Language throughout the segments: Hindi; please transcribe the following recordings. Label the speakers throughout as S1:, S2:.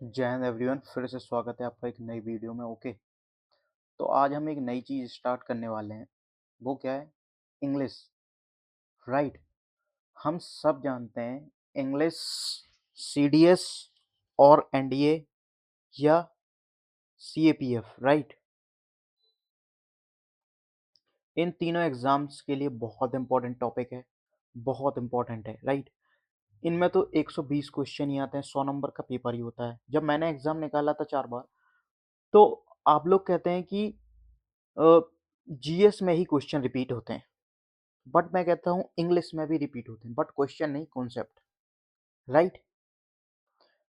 S1: जय हिंद एवरीवन, फिर से स्वागत है आपका एक नई वीडियो में। ओके, तो आज हम एक नई चीज़ स्टार्ट करने वाले हैं। वो क्या है? इंग्लिश। राइट। हम सब जानते हैं इंग्लिश सीडीएस और एनडीए या सीएपीएफ। राइट। इन तीनों एग्जाम्स के लिए बहुत इंपॉर्टेंट टॉपिक है, बहुत इंपॉर्टेंट है। राइट। इनमें तो 120 क्वेश्चन ही आते हैं, 100 नंबर का पेपर ही होता है। जब मैंने एग्जाम निकाला था 4 बार, तो आप लोग कहते हैं कि जीएस में ही क्वेश्चन रिपीट होते हैं, बट मैं कहता हूँ इंग्लिश में भी रिपीट होते हैं, बट क्वेश्चन नहीं, कॉन्सेप्ट। राइट।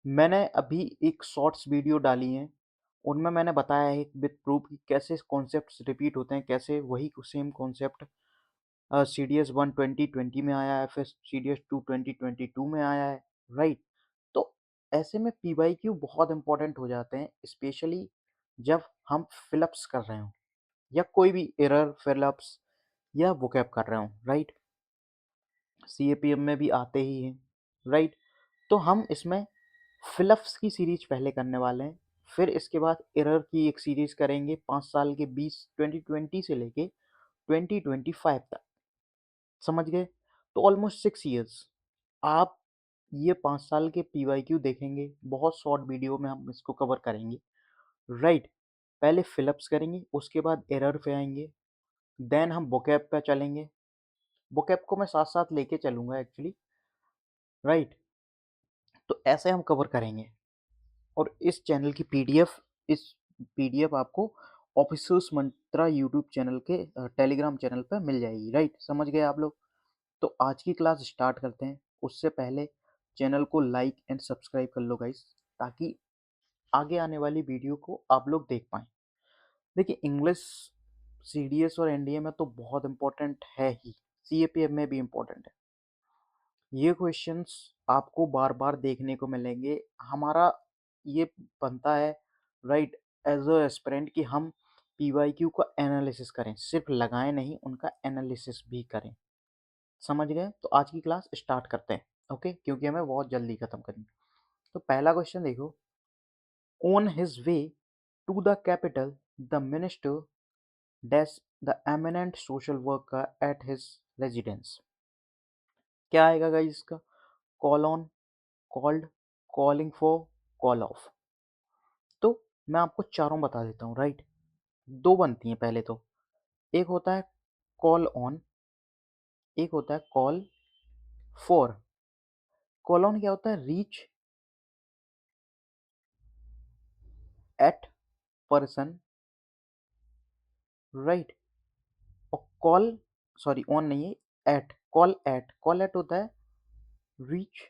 S1: मैंने अभी एक शॉर्ट्स वीडियो डाली है, उनमें मैंने बताया है विद प्रूफ कि कैसे कॉन्सेप्ट्स रिपीट होते हैं, कैसे वही same concept C D S 1 2020 में आया है, फिर सी डी एस 2 2022 में आया है। राइट। तो ऐसे में पी वाई क्यू बहुत इंपॉर्टेंट हो जाते हैं, स्पेशली जब हम फिलअप्स कर रहे हो या कोई भी एरर फिलअप्स या वोकैब कर रहे हो। राइट। सीएपीएम में भी आते ही हैं। राइट। तो हम इसमें फिलअप्स की सीरीज पहले करने वाले हैं, फिर इसके बाद एरर की एक सीरीज करेंगे 5 साल के 2020 से लेके 2025 तक। समझ गए? तो ऑलमोस्ट 6 ईयर्स आप ये 5 साल के पीवाईक्यू देखेंगे। बहुत शॉर्ट वीडियो में हम इसको कवर करेंगे। राइट। पहले फिलअप्स करेंगे, उसके बाद एरर पे आएंगे, देन हम vocab पे चलेंगे। vocab को मैं साथ साथ लेके चलूंगा एक्चुअली। राइट। तो ऐसे हम कवर करेंगे। और इस चैनल की पीडीएफ आपको ऑफिसर्स मंत्रा यूट्यूब चैनल के टेलीग्राम चैनल पर मिल जाएगी। राइट। समझ गए आप लोग? तो आज की क्लास स्टार्ट करते हैं। उससे पहले चैनल को लाइक एंड सब्सक्राइब कर लो गाइस, ताकि आगे आने वाली वीडियो को आप लोग देख पाएँ। देखिए, इंग्लिश सीडीएस और एनडीए में तो बहुत इंपॉर्टेंट है ही, सीएपीएफ में भी इंपॉर्टेंट है। ये क्वेश्चंस आपको बार बार देखने को मिलेंगे। हमारा ये बनता है, राइट, एज अ एस्पिरेंट, कि हम पीवाईक्यू का एनालिसिस करें, सिर्फ लगाएं नहीं, उनका एनालिसिस भी करें। समझ गए? तो आज की क्लास स्टार्ट करते हैं। ओके, क्योंकि हमें बहुत जल्दी खत्म करनी। तो पहला क्वेश्चन देखो। On his way to the capital the minister dash the eminent social worker at his residence. क्या आएगा गाइस इसका? Call on, called, calling for, call off. तो मैं आपको चारों बता देता हूँ। राइट। दो बनती हैं पहले तो। एक होता है कॉल ऑन, एक होता है कॉल फॉर। कॉल ऑन क्या होता है? Reach at person. राइट। और कॉल, सॉरी ऑन नहीं है, at, call at, call at होता है रीच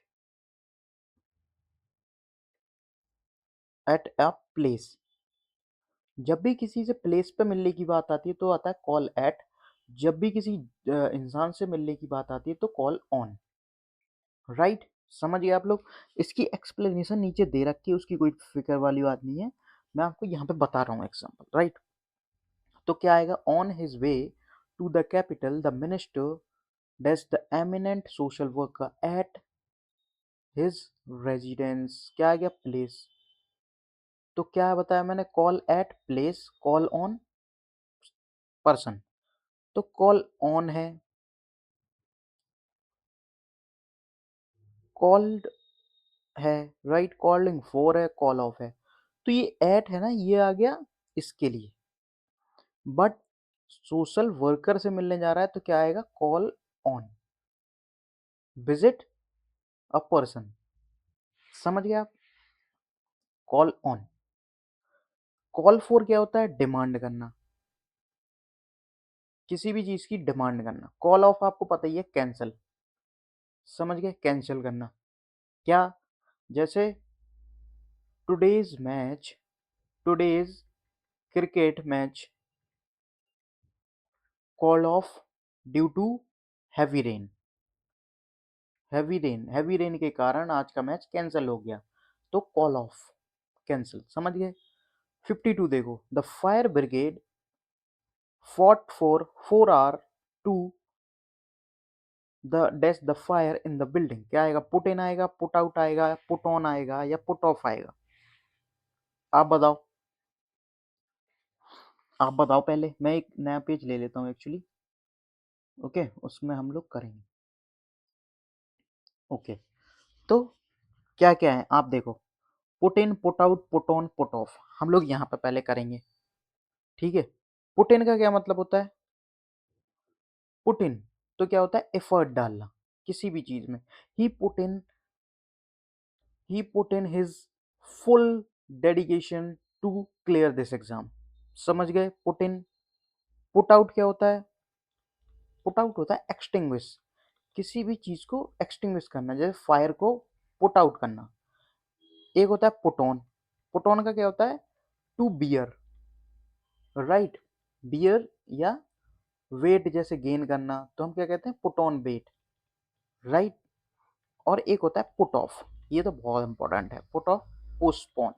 S1: एट अ प्लेस। जब भी किसी से प्लेस पे मिलने की बात आती है तो आता है कॉल एट। जब भी किसी इंसान से मिलने की बात आती है तो कॉल ऑन। राइट। समझ गए आप लोग? इसकी एक्सप्लेनेशन नीचे दे रखी है, उसकी कोई फिक्र वाली बात नहीं है, मैं आपको यहाँ पे बता रहा हूँ एग्जाम्पल। राइट। तो क्या आएगा? On his way to the capital the minister dash the eminent social worker at his residence. क्या आ गया? प्लेस। तो क्या बताया मैंने? Call at place, call on person. तो कॉल ऑन है, कॉल्ड है, राइट, कॉलिंग फॉर है, कॉल ऑफ है। तो ये एट है ना, ये आ गया इसके लिए। बट सोशल वर्कर से मिलने जा रहा है तो क्या आएगा? Call on, visit a person. समझ गए आप? Call on. कॉल फॉर क्या होता है? डिमांड करना, किसी भी चीज की डिमांड करना। कॉल ऑफ आपको पता ही है, कैंसिल। समझ गए? कैंसिल करना। क्या? जैसे today's match, today's cricket match call off due to heavy rain. Heavy rain के कारण आज का मैच कैंसिल हो गया, तो कॉल ऑफ, कैंसिल। समझ गए? 52 देखो। The fire brigade fought for 4 hours to the dash the fire in the building. क्या आएगा? पुट इन आएगा, पुट आउट आएगा, पुट ऑन आएगा या पुट ऑफ आएगा? आप बताओ, आप बताओ पहले, मैं एक नया पेज ले लेता हूँ एक्चुअली। ओके, उसमें हम लोग करेंगे। ओके, तो क्या क्या है आप देखो, put in, put out, put on, put off, हम लोग यहाँ पे पहले करेंगे। ठीक है, पुट इन का क्या मतलब होता है? पुट इन तो क्या होता है? एफर्ट डालना किसी भी चीज में। He put in, he put in his full dedication to clear this exam. समझ गए? पुट इन। पुट आउट क्या होता है? पुट आउट होता है एक्सटिंग्विश, किसी भी चीज को एक्सटिंग्विश करना, जैसे फायर को पुट आउट करना। एक होता है पुट ऑन, पुट ऑन का क्या होता है? टू बियर, राइट, बियर या वेट जैसे गेन करना, तो हम क्या कहते हैं? Put on weight, right. और एक होता है पुट ऑफ, ये तो बहुत इंपॉर्टेंट है, पुट ऑफ, पोस्टपोन,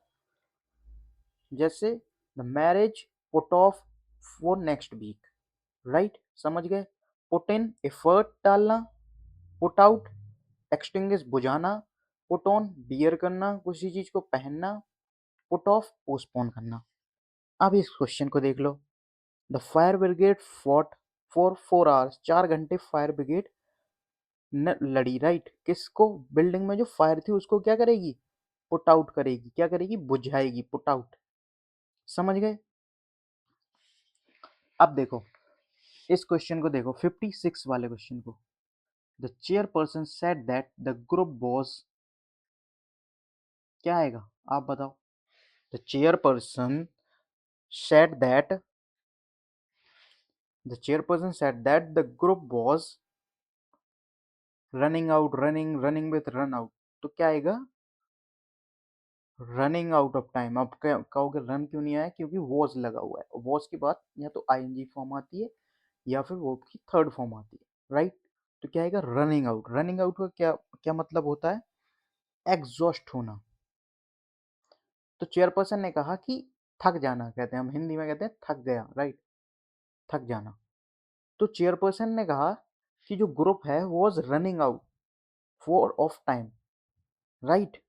S1: जैसे the marriage put off for next week, right. समझ गए? पुट इन एफर्ट डालना, पुट आउट एक्सटिंग्विश बुझाना, पुट ऑन बियर करना, किसी चीज को पहनना, पुट ऑफ पोस्टपोन करना। अब इस क्वेश्चन को देख लो, the fire brigade fought for 4 hours, 4 घंटे फायर ब्रिगेड लड़ी, राइट। किसको? बिल्डिंग में जो फायर थी उसको क्या करेगी? पुट आउट करेगी, क्या करेगी? बुझाएगी, पुट आउट। समझ गए? अब देखो इस क्वेश्चन को देखो, 56 वाले क्वेश्चन को, the chairperson said that the group was, क्या आएगा आप बताओ? The chairperson said that the chairperson said that the group was running out, running with run out, तो क्या आएगा? Running out of time. अब कहोगे रन क्यों नहीं आया? क्योंकि वॉज लगा हुआ है, वॉज के बाद या तो आईएनजी फॉर्म आती है या फिर वो की थर्ड फॉर्म आती है, राइट। तो क्या आएगा? Running out. रनिंग आउट का क्या क्या मतलब होता है? एग्जॉस्ट होना। तो चेयरपर्सन ने कहा कि थक जाना, कहते हैं हम हिंदी में कहते हैं थक गया, राइट, थक जाना। तो चेयरपर्सन ने कहा कि जो ग्रुप है was running out for of time, right,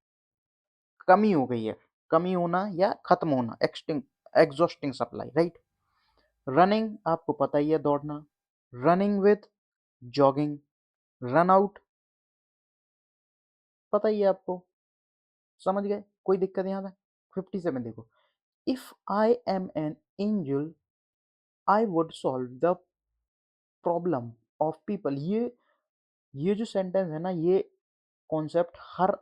S1: कमी हो गई है, कमी होना या खत्म होना, एक्सटिंग, एग्जॉस्टिंग सप्लाई, राइट। रनिंग आपको पता ही है, दौड़ना। Running with jogging, run out पता ही है आपको। समझ गए? कोई दिक्कत यहाँ तक? 57 देखो, if I am an angel I would solve the problem of people. ये जो सेंटेंस है ना, ये कॉन्सेप्ट हर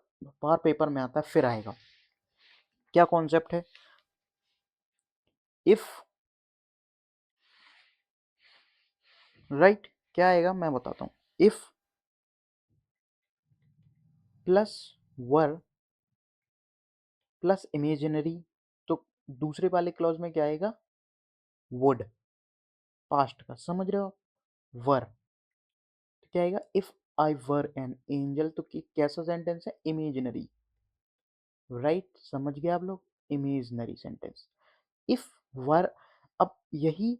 S1: बार पेपर में आता है, फिर आएगा। क्या कॉन्सेप्ट है? इफ, राइट, क्या आएगा मैं बताता हूँ। If plus were plus imaginary, तो दूसरे वाले क्लॉज में क्या आएगा? वुड, पास्ट का, समझ रहे हो आप? वर, तो क्या आएगा? If I were an angel, तो कैसा सेंटेंस है? Imaginary, right. समझ गए आप लोग? Imaginary sentence. इफ वर, अब यही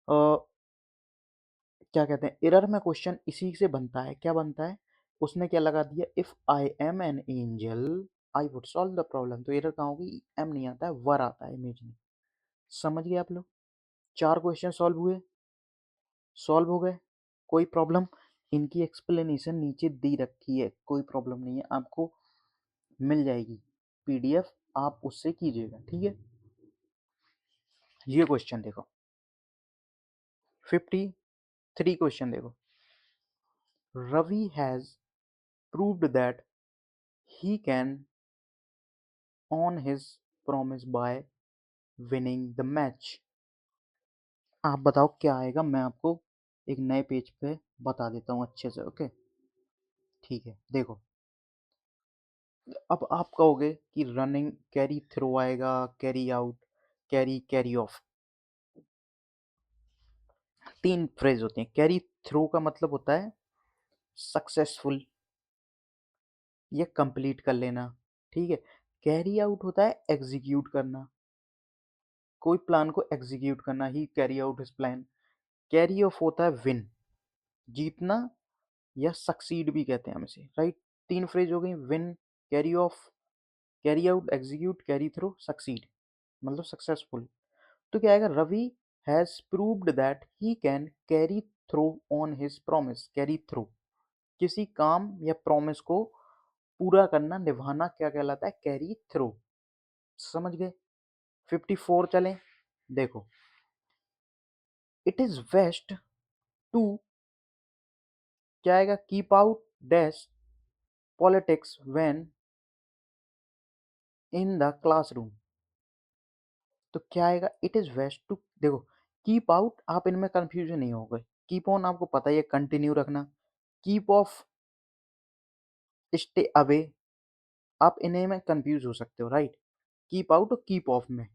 S1: क्या कहते हैं, एरर में क्वेश्चन इसी से बनता है। क्या बनता है? उसने क्या लगा दिया? If I am an angel I would solve the problem, तो एरर कहाँ होगी? एम नहीं आता है, वर आता है, इमेजिनरी। समझ गए आप लोग? 4 क्वेश्चन सॉल्व हुए, सॉल्व हो गए, कोई प्रॉब्लम? इनकी एक्सप्लेनेशन नीचे दी रखी है, कोई प्रॉब्लम नहीं है, आपको मिल जाएगी पीडीएफ, आप उससे कीजिएगा, ठीक है। ये क्वेश्चन देखो, 53 क्वेश्चन देखो, Ravi has proved that he can on his promise by winning the match। आप बताओ क्या आएगा, मैं आपको एक नए पेज पे बता देता हूँ अच्छे से। ओके, ठीक है, देखो अब आप कहोगे कि रनिंग कैरी थ्रो आएगा, carry out, carry, carry off, 3 phrase होते हैं। कैरी थ्रो का मतलब होता है सक्सेसफुल या कंप्लीट कर लेना, ठीक है। कैरी आउट होता है एग्जीक्यूट करना, कोई प्लान को एग्जीक्यूट करना, he carry out his plan. Carry off होता है विन, जीतना, या सक्सीड भी कहते हैं हम इसे, राइट। 3 फ्रेज हो गई, win, carry off, carry out, execute, carry through, succeed. मतलब सक्सेसफुल। तो क्या आएगा, Ravi has proved that he can carry through on his promise. Carry through, किसी काम या प्रॉमिस को पूरा करना, निभाना क्या कहलाता है, कैरी थ्रू। समझ गए। 54 चलें। देखो, इट इज बेस्ट टू, क्या आएगा, keep out dash politics when in the classroom. तो क्या आएगा, इट इज बेस्ट टू, देखो कीप आउट, आप इनमें कंफ्यूजन नहीं हो गए। कीप ऑन आपको पता ही है, कंटिन्यू रखना। कीप ऑफ, स्टे अवे, आप इन्हें में कंफ्यूज हो सकते हो, राइट। कीप आउट और कीप ऑफ में,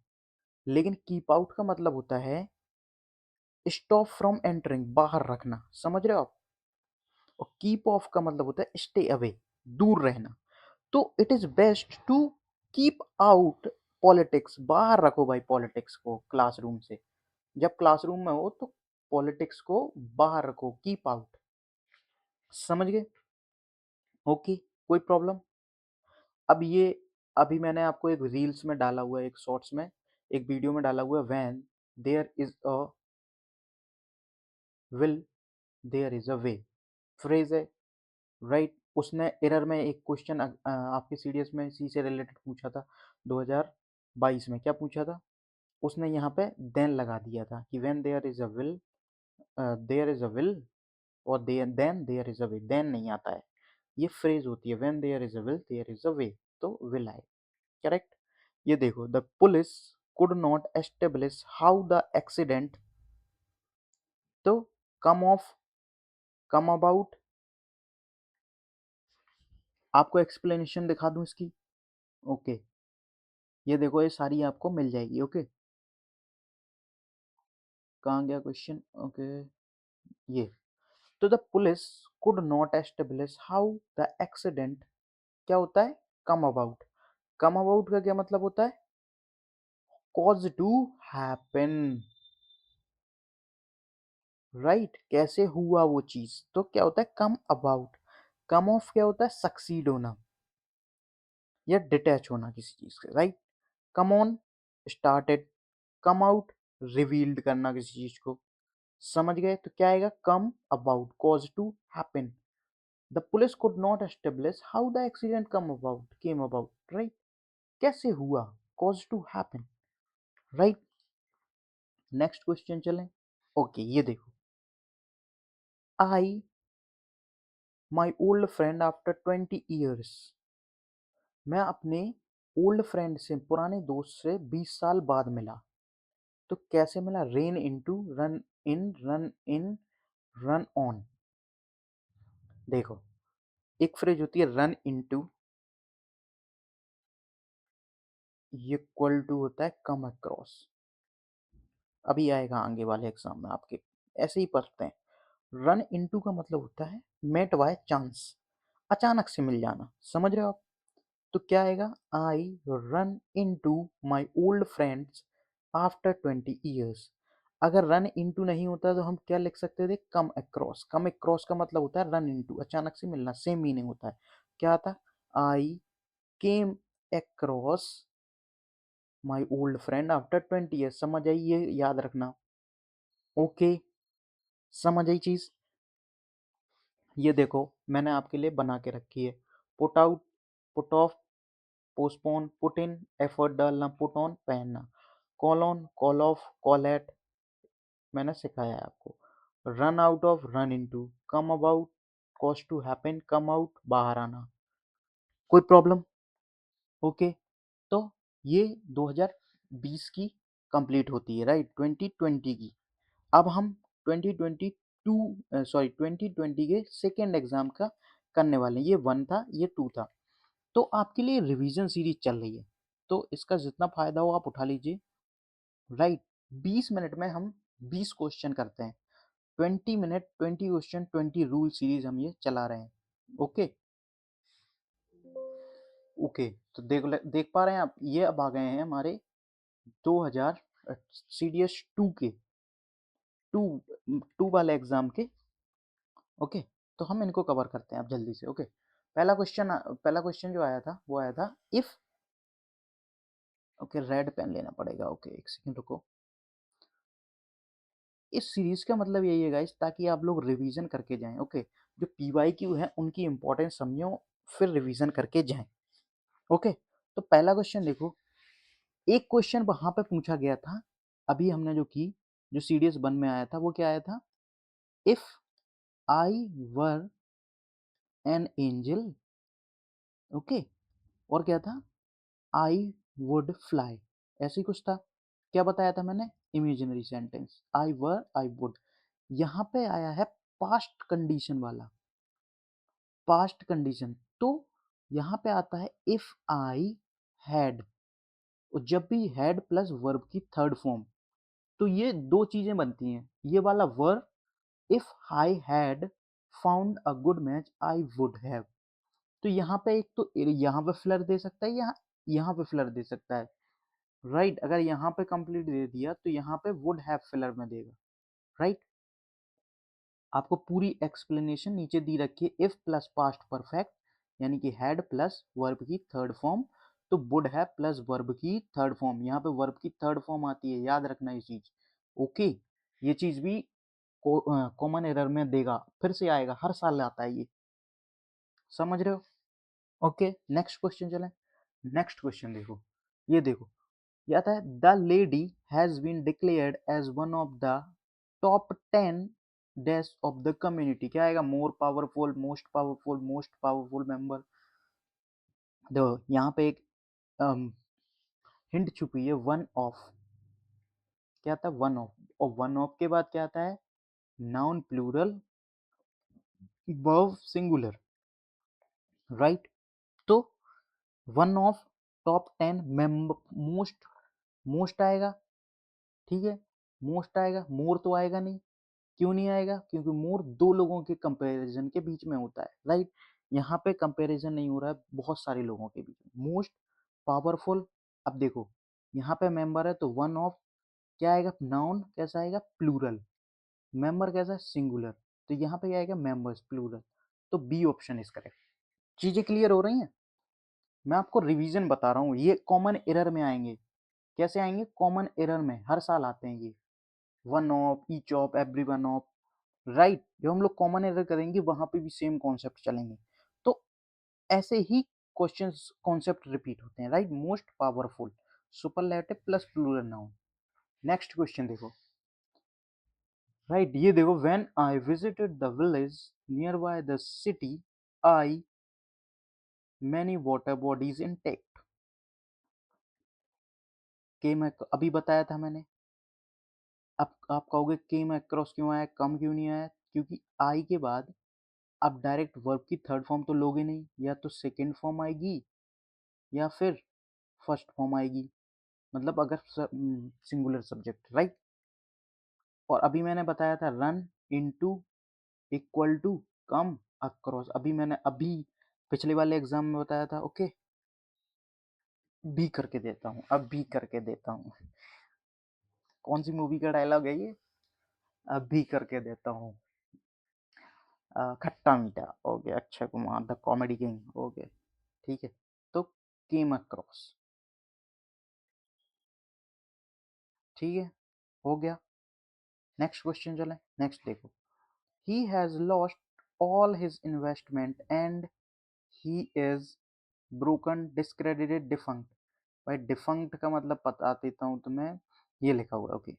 S1: लेकिन कीप आउट का मतलब होता है स्टॉप फ्रॉम एंटरिंग, बाहर रखना, समझ रहे हो आप। और कीप ऑफ का मतलब होता है स्टे अवे, दूर रहना। तो it is best to keep out politics, बाहर रखो भाई पॉलिटिक्स को क्लासरूम से। जब क्लासरूम में हो तो पॉलिटिक्स को बाहर रखो, कीप आउट। समझ गए। ओके, कोई प्रॉब्लम। अब ये, अभी मैंने आपको एक रील्स में डाला हुआ है, एक शॉर्ट्स में, एक वीडियो में डाला हुआ है, when there is a will there is a way, phrase है, राइट। उसने एरर में एक क्वेश्चन आपके सीडीएस में सी से रिलेटेड पूछा था 2022 में। क्या पूछा था उसने, यहाँ पे देन लगा दिया था कि when there is a will, there is a will, और then there is a way, then नहीं आता है, ये फ्रेज होती है when there is a will there is a way, तो विल आए, करेक्ट। ये देखो, the police could not establish how the accident, तो कम ऑफ, कम अबाउट, आपको एक्सप्लेनेशन दिखा दूं इसकी। ओके, ये देखो, ये सारी आपको मिल जाएगी। ओके, कहाँ गया क्वेश्चन। ओके, ये, तो the police could not establish how the accident, क्या होता है, कम अबाउट। कम अबाउट का क्या मतलब होता है, कॉज टू हैपन, राइट। कैसे हुआ वो चीज, तो क्या होता है, कम अबाउट। कम ऑफ क्या होता है, सक्सीड होना या डिटैच होना किसी चीज से, right. Come on, started. Come out, revealed करना किसी चीज को। समझ गए। तो क्या आएगा, come about, cause to happen. The police could not establish how the accident come about, came about, right. कैसे हुआ, कॉज टू हैपन, राइट। नेक्स्ट क्वेश्चन चलें। ओके, ये देखो, I my old friend after 20 years, मैं अपने ओल्ड फ्रेंड से, पुराने दोस्त से 20 साल बाद मिला। तो कैसे मिला, rain into, run in, run in, run on. देखो, एक फ्रेज होती है रन इनटू, इक्वल टू होता है कम अक्रॉस। अभी आएगा आगे वाले एग्जाम में आपके, ऐसे ही पढ़ते हैं। रन इनटू का मतलब होता है मेट बाय चांस, अचानक से मिल जाना, समझ रहे हो आप। तो क्या आएगा, I run into my old friends after 20 years। अगर रन इनटू नहीं होता तो हम क्या लिख सकते थे, कम अक्रॉस। कम अक्रॉस का मतलब होता है रन इनटू, अचानक से मिलना, सेम मीनिंग होता है। क्या आता, I came across my old friend after 20 years। समझ आई, ये याद रखना। ओके, समझ आई चीज। ये देखो, मैंने आपके लिए बना के रखी है, put out, put off, postpone, put in, effort डालना, पुट ऑन, पहनना, call on, call off, call at, मैंने सिखाया है आपको। Run out of, run into, come about, cause to happen, come out, बाहर आना। कोई प्रॉब्लम। ओके, तो ये 2020 की कंप्लीट होती है, राइट, 2020 की। अब हम 2022, सॉरी 2020 के सेकेंड एग्जाम का करने वाले हैं। ये 1 था, ये 2 था। तो आपके लिए रिवीजन सीरीज चल रही है, तो इसका जितना फायदा हो आप उठा लीजिए, राइट। 20 मिनट में हम 20 क्वेश्चन करते हैं, 20 मिनट 20 क्वेश्चन 20 रूल सीरीज हम ये चला रहे हैं। ओके, ओके, तो देख पा रहे हैं आप, ये अब आ गए हैं हमारे 2000 सीडीएस 2 के, टू टू वाले एग्जाम के। ओके, तो हम इनको कवर करते हैं अब जल्दी से। ओके, पहला क्वेश्चन जो आया था वो आया था, इफ ओके, रेड पेन लेना पड़ेगा। ओके, एक सेकंड रुको। इस सीरीज का मतलब यही है गाइस, ताकि आप लोग रिवीजन करके जाएं। ओके, जो पीवाईक्यू है उनकी इंपॉर्टेंस समझो, फिर रिवीजन करके जाएं। ओके, तो पहला क्वेश्चन देखो। एक क्वेश्चन वहां पे पूछा गया था, अभी हमने जो की, जो सीडीएस 1 में आया था, वो क्या आया था? If I were an angel. Okay, और क्या था? आई वुड फ्लाई, ऐसी कुछ था। क्या बताया था मैंने? Imaginary sentence, I were, I would. यहाँ पे आया है पास्ट कंडीशन वाला, पास्ट कंडीशन। तो यहाँ पे आता है इफ आई हैड। जब भी हैड प्लस वर्ब की थर्ड फॉर्म, तो ये दो चीजें बनती हैं। ये वाला verb, if I had found a good match I would have. तो यहाँ पे एक तो यहाँ पे फ्लर दे सकता है, यहाँ पे फ्लर दे सकता है। राइट, अगर यहाँ पे कंप्लीट दे दिया तो यहाँ पे वुड हैव फिलर में देगा। राइट, आपको पूरी एक्सप्लेनेशन नीचे दी रखी है। इफ प्लस पास्ट परफेक्ट, यानी कि हैड प्लस वर्ब की थर्ड फॉर्म, तो वुड हैव प्लस वर्ब की थर्ड फॉर्म। यहाँ पे वर्ब की थर्ड फॉर्म आती है, याद रखना ये चीज। ओके, ये चीज भी कॉमन एरर में देगा, फिर से आएगा, हर साल आता है ये, समझ रहे हो? ओके, नेक्स्ट क्वेश्चन चले। नेक्स्ट क्वेश्चन देखो, ये देखो, ये आता है the lady has been declared as one of the top 10 dash of the community. क्या आएगा? More powerful, most powerful member. देखो यहाँ पे एक हिंट छुपी है, वन ऑफ। क्या आता है? One of. और वन ऑफ के बाद क्या आता है? Noun plural, verb singular. Right, तो one of, top 10 member, most, most आएगा। ठीक है, मोस्ट आएगा, मोर तो आएगा नहीं। क्यों नहीं आएगा? क्योंकि मोर दो लोगों के कंपैरिजन के बीच में होता है। राइट, यहाँ पे कंपैरिजन नहीं हो रहा है बहुत सारे लोगों के बीच में। मोस्ट पावरफुल, अब देखो यहाँ पे मेंबर है तो वन ऑफ, क्या आएगा? नाउन कैसा आएगा? प्लूरल। मेंबर कैसा? सिंगुलर। तो यहाँ पे क्या आएगा? Members plural. तो बी ऑप्शन इज करेक्ट। चीजें क्लियर हो रही हैं? मैं आपको रिवीजन बता रहा हूँ, ये कॉमन एरर में आएंगे। कैसे आएंगे? कॉमन एरर में, हर साल आते हैं ये। One of, each of, every one of. Right, जब हम लोग कॉमन एरर करेंगे वहां पे भी सेम कॉन्सेप्ट चलेंगे। तो ऐसे ही क्वेश्चंस कॉन्सेप्ट रिपीट होते हैं। Right, most powerful, superlative plus plural noun. Next question देखो। राइट, ये देखो, when I visited the village nearby the city I many water bodies intact. के मैं अभी बताया था मैंने। अब आप कहोगे के मैं क्रॉस क्यों आया, कम क्यों नहीं आया? क्योंकि आई के बाद आप डायरेक्ट वर्ब की थर्ड फॉर्म तो लोगे नहीं, या तो सेकेंड फॉर्म आएगी या फिर फर्स्ट फॉर्म आएगी, मतलब अगर सिंगुलर सब्जेक्ट। राइट, और अभी मैंने बताया था run into equal to come across, अभी मैंने अभी पिछले वाले एग्जाम में बताया था। ओके, भी करके देता हूँ, अब भी करके देता हूँ। कौन सी मूवी का डायलॉग है ये? अब भी करके देता हूँ। खट्टा मीठा, okay, Akshay Kumar the comedy king. Okay, ठीक है, तो केम अक्रॉस। ठीक है, हो गया। नेक्स्ट क्वेश्चन चले। नेक्स्ट देखो, he has lost all his investment and he is broken discredited defunct. भाई डिफंक्ट का मतलब बता देता हूँ तुम्हें, ये लिखा हुआ है। ओके,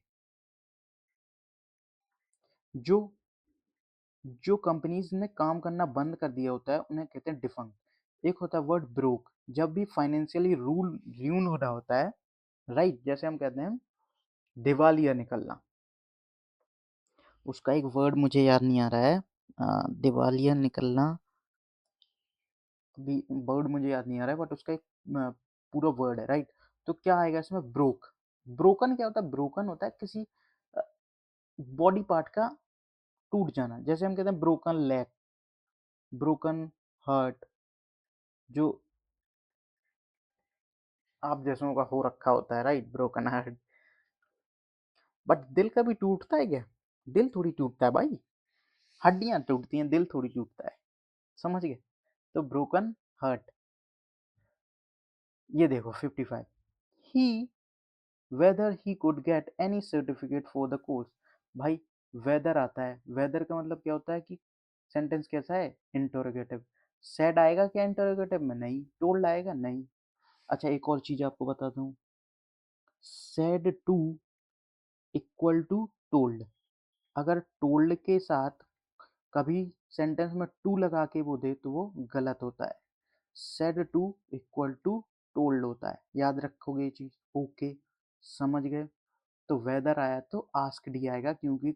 S1: जो जो कंपनीज ने काम करना बंद कर दिया होता है उन्हें कहते हैं डिफंक्ट। एक होता है वर्ड ब्रोक, जब भी फाइनेंशियली रूल र्यून हो रहा होता है। राइट, जैसे हम कहते हैं दिवालिया निकलना, उसका एक वर्ड मुझे याद नहीं आ रहा है। दिवालिया निकलना, अभी वर्ड मुझे याद नहीं आ रहा है, बट उसका एक पूरा वर्ड है। राइट, तो क्या आएगा इसमें? ब्रोक। ब्रोकन क्या होता है? ब्रोकन होता है किसी बॉडी पार्ट का टूट जाना। जैसे हम कहते हैं ब्रोकन लेग, ब्रोकन हार्ट, जो आप जैसों का हो रखा होता है। Right, broken heart. बट दिल कभी टूटता है क्या? दिल थोड़ी टूटता है भाई, हड्डियां टूटती हैं, दिल थोड़ी टूटता है। समझ गए? तो ब्रोकन हार्ट। ये देखो 55, he whether he could get any certificate for the course. भाई वेदर आता है, वेदर का मतलब क्या होता है कि सेंटेंस कैसा है, इंटरोगेटिव। सेड आएगा क्या इंटरोगेटिव में, नहीं। टोल्ड आएगा, नहीं। अच्छा एक और चीज आपको बताता हूँ, said to equal to told. अगर टोल्ड के साथ कभी सेंटेंस में टू लगा के वो दे तो वो गलत होता है। Said to equal to told होता है, याद रखोगे ये चीज। ओके, समझ गए। तो वेदर आया तो आस्क्ड ही आएगा, क्योंकि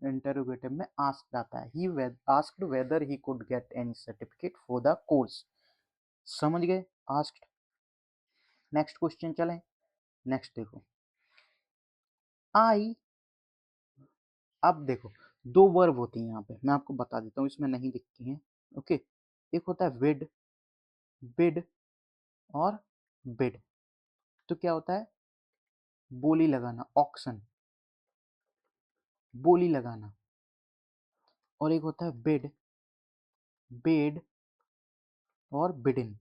S1: इंटरोगेटिव में आस्क्ड आता है। He asked weather he could get any certificate for the course. समझ गए, आस्क्ड। नेक्स्ट क्वेश्चन चलें। नेक्स्ट देखो, आई। अब देखो दो वर्ब होती हैं यहाँ पे, मैं आपको बता देता हूँ, इसमें नहीं दिखती हैं। ओके, एक होता है विड, बिड और बिड। तो क्या होता है, बोली लगाना, ऑक्शन, बोली लगाना। और एक होता है बिड, बेड और बिडिन।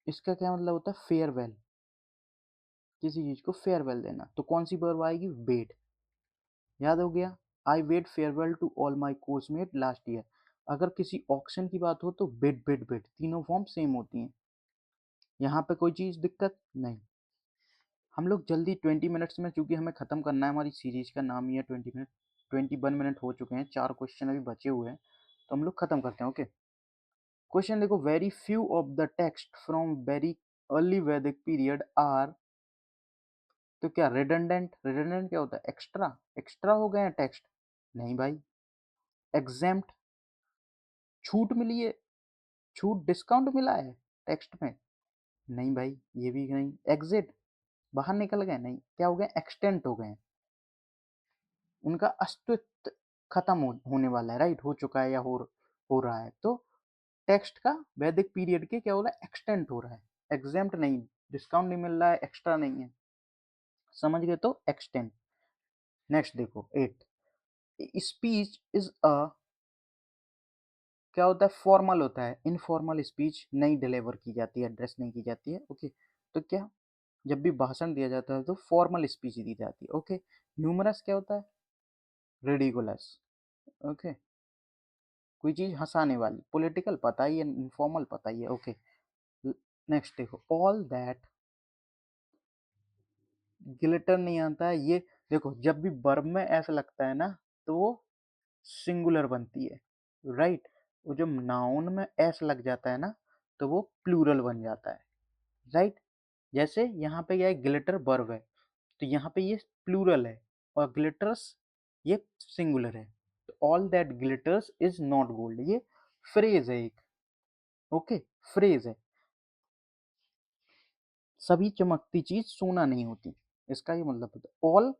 S1: इसका क्या मतलब होता है, फेयरवेल, किसी चीज को फेयरवेल देना। तो कौन सी वर्ब आएगी, वेड। याद हो गया, I wed farewell to all my coursemate last year. अगर किसी ऑक्शन की बात हो तो बिड बिड बिड, तीनों फॉर्म सेम होती हैं। यहाँ पे कोई चीज दिक्कत नहीं। हम लोग जल्दी 20 मिनट्स में, चूंकि हमें खत्म करना है, हमारी सीरीज का नाम ही है 20 मिनट। 21 मिनट हो चुके हैं, 4 क्वेश्चन अभी बचे हुए हैं, तो हम लोग खत्म करते हैं। ओके, क्वेश्चन देखो, very few of the text from very early वैदिक पीरियड आर। तो क्या रिडंडेंट, रिडंडेंट क्या होता है, एक्स्ट्रा, एक्स्ट्रा हो गए हैं टेक्स्ट, नहीं भाई। एग्जेम्प्ट, छूट मिली है, छूट डिस्काउंट मिला है टेक्स्ट में, नहीं भाई ये भी नहीं। एग्जिट, बाहर निकल गए, नहीं। क्या हो गए, एक्सटेंट हो गए, उनका अस्तित्व खत्म होने वाला है, राइट, हो चुका है या हो रहा है। तो टेक्स्ट का वैदिक पीरियड के क्या हो रहा है, एक्सटेंट हो रहा है। एग्जेम्प्ट नहीं, डिस्काउंट नहीं मिल रहा है, एक्स्ट्रा नहीं है, समझ गए, तो एक्सटेंट। नेक्स्ट देखो 8, स्पीच इज अ, क्या होता है, फॉर्मल होता है। इनफॉर्मल स्पीच नहीं डिलीवर की जाती है, एड्रेस नहीं की जाती है। ओके, तो क्या, जब भी भाषण दिया जाता है तो फॉर्मल स्पीच दी जाती है। ओके, ह्यूमरस क्या होता है, रिडिकुलस। ओके, कोई चीज हंसाने वाली। पॉलिटिकल पता ही है, इनफॉर्मल पता ही है। ओके, नेक्स्ट देखो, ऑल दैट ग्लिटर नहीं आता है ये। देखो जब भी वर्ब में ऐसा लगता है ना, तो वो सिंगुलर बनती है, राइट। वो जब नाउन में ऐसा लग जाता है ना, तो वो प्लूरल बन जाता है, राइट। जैसे यहाँ पे क्या है, ग्लिटर वर्ब है, तो यहाँ पे ये प्लूरल है, और ग्लिटर्स ये सिंगुलर है। तो all that glitters is not gold, ये फ्रेज है एक। ओके, फ्रेज है, सभी चमकती चीज सोना नहीं होती, इसका ये मतलब होता है। ऑल,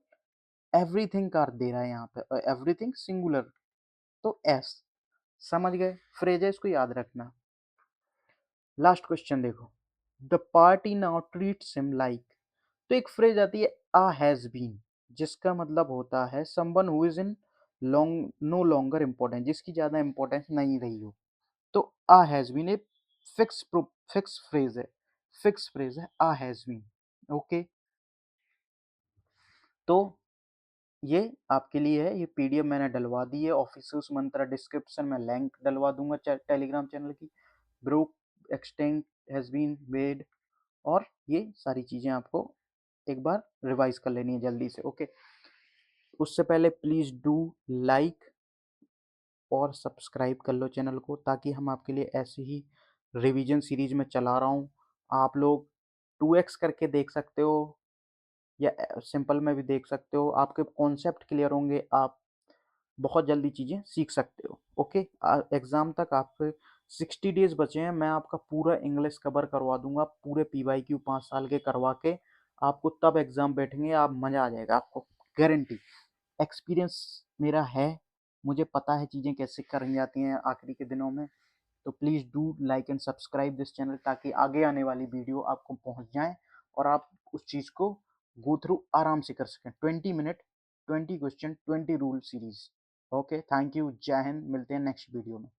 S1: एवरीथिंग का अर्थ दे रहा है यहाँ पे, और एवरीथिंग सिंगुलर, तो एस। समझ गए, फ्रेज है, इसको याद रखना। लास्ट क्वेश्चन देखो, the party now treats him like. तो एक फ्रेज आती है आ हैज बीन, जिसका मतलब होता है someone who is in long, no longer important, जिसकी ज्यादा इंपॉर्टेंस नहीं रही हो। तो आ हैज बीन एक फिक्स फ्रेज है, फिक्स फ्रेज है आ हैज बीन। ओके, तो ये आपके लिए है, ये पीडीएफ मैंने डलवा दी है ऑफिस मंत्रा, डिस्क्रिप्शन में लिंक डलवा दूंगा टेलीग्राम चैनल की। Broke extent has been made, और ये सारी चीजें आपको एक बार रिवाइज कर लेनी है जल्दी से। ओके, उससे पहले प्लीज डू लाइक और सब्सक्राइब कर लो चैनल को, ताकि हम आपके लिए ऐसी ही रिवीजन सीरीज में चला रहा हूँ। आप लोग 2x करके देख सकते हो, या सिंपल में भी देख सकते हो, आपके कॉन्सेप्ट क्लियर होंगे, आप बहुत जल्दी चीज़ें सीख सकते हो। ओके, एग्ज़ाम तक आपके 60 डेज बचे हैं, मैं आपका पूरा इंग्लिश कवर करवा दूंगा, पूरे PYQ 5 साल के करवा के आपको, तब एग्ज़ाम बैठेंगे आप, मज़ा आ जाएगा आपको, गारंटी। एक्सपीरियंस मेरा है, मुझे पता है चीज़ें कैसे करनी जाती हैं आखिरी के दिनों में। तो please do like and subscribe this channel, ताकि आगे आने वाली वीडियो आपको पहुंच जाए, और आप उस चीज़ को गो थ्रू आराम से कर सकें। 20 minute, 20 question, 20 rule series. Okay, thank you, जय हिंद, मिलते हैं नेक्स्ट वीडियो में।